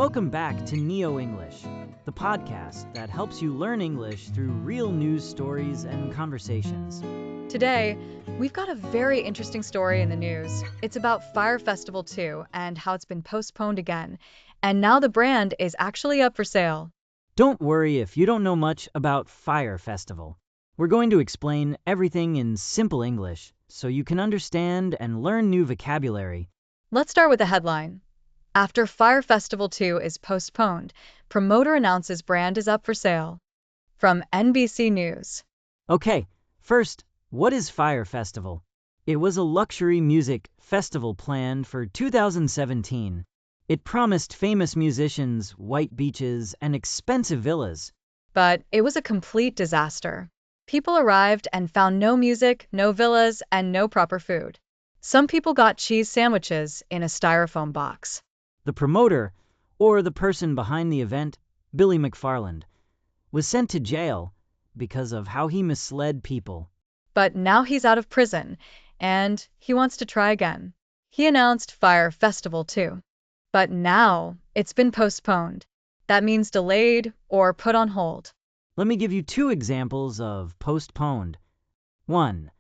Welcome back to NeoEnglish, the podcast that helps you learn English through real news stories and conversations. Today, we've got a very interesting story in the news. It's about Fyre Festival 2 and how it's been postponed again. And now the brand is actually up for sale. Don't worry if you don't know much about Fyre Festival. We're going to explain everything in simple English so you can understand and learn new vocabulary. Let's start with the headline. After Fyre Festival 2 is postponed, promoter announces brand is up for sale. From NBC News. Okay, first, what is Fyre Festival? It was a luxury music festival planned for 2017. It promised famous musicians, white beaches, and expensive villas. But it was a complete disaster. People arrived and found no music, no villas, and no proper food. Some people got cheese sandwiches in a styrofoam box. The promoter, or the person behind the event, Billy McFarland, was sent to jail because of how he misled people. But now he's out of prison, and he wants to try again. He announced Fyre Festival 2. But now it's been postponed. That means delayed or put on hold. Let me give you two examples of postponed. 1.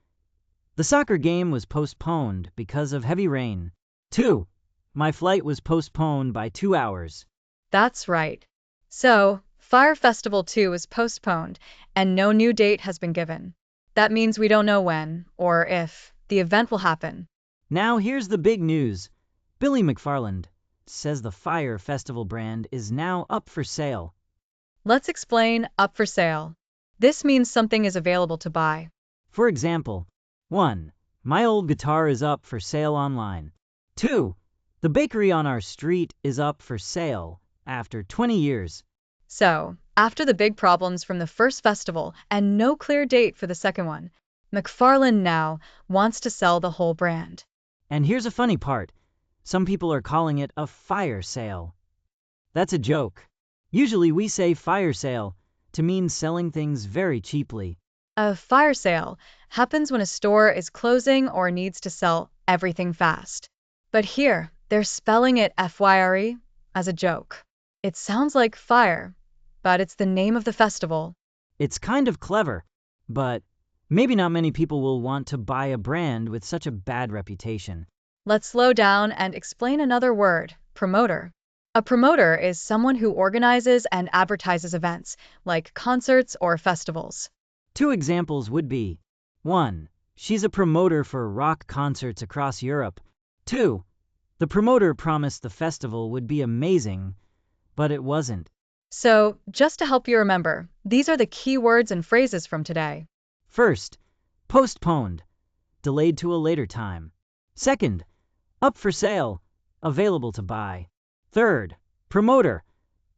The soccer game was postponed because of heavy rain. 2. My flight was postponed by 2 hours. That's right. So, Fyre Festival 2 is postponed, and no new date has been given. That means we don't know when, or if, the event will happen. Now here's the big news. Billy McFarland says the Fyre Festival brand is now up for sale. Let's explain up for sale. This means something is available to buy. For example, 1. My old guitar is up for sale online. 2. The bakery on our street is up for sale after 20 years. So, after the big problems from the first festival and no clear date for the second one, McFarland now wants to sell the whole brand. And here's a funny part. Some people are calling it a fire sale. That's a joke. Usually we say fire sale to mean selling things very cheaply. A fire sale happens when a store is closing or needs to sell everything fast. But here, they're spelling it FYRE as a joke. It sounds like fire, but it's the name of the festival. It's kind of clever, but maybe not many people will want to buy a brand with such a bad reputation. Let's slow down and explain another word, promoter. A promoter is someone who organizes and advertises events, like concerts or festivals. 2 examples would be 1. She's a promoter for rock concerts across Europe. 2. The promoter promised the festival would be amazing, but it wasn't. So, just to help you remember, these are the key words and phrases from today. First, postponed, delayed to a later time. Second, up for sale, available to buy. Third, promoter,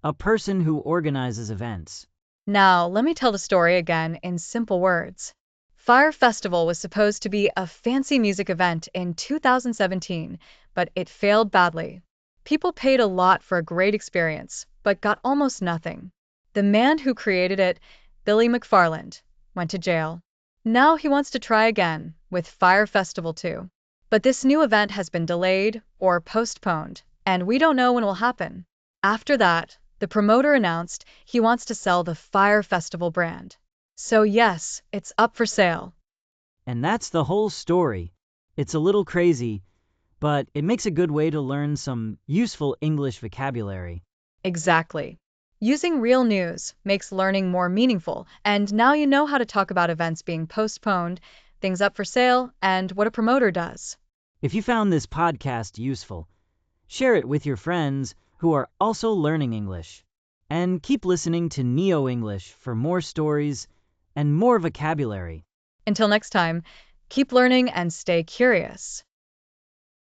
a person who organizes events. Now, let me tell the story again in simple words. Fyre Festival was supposed to be a fancy music event in 2017, but it failed badly. People paid a lot for a great experience, but got almost nothing. The man who created it, Billy McFarland, went to jail. Now he wants to try again with Fyre Festival 2. But this new event has been delayed or postponed, and we don't know when it will happen. After that, the promoter announced he wants to sell the Fyre Festival brand. So yes, it's up for sale. And that's the whole story. It's a little crazy, but it makes a good way to learn some useful English vocabulary. Exactly. Using real news makes learning more meaningful, and now you know how to talk about events being postponed, things up for sale, and what a promoter does. If you found this podcast useful, share it with your friends who are also learning English. And keep listening to NeoEnglish for more stories and more vocabulary. Until next time, keep learning and stay curious.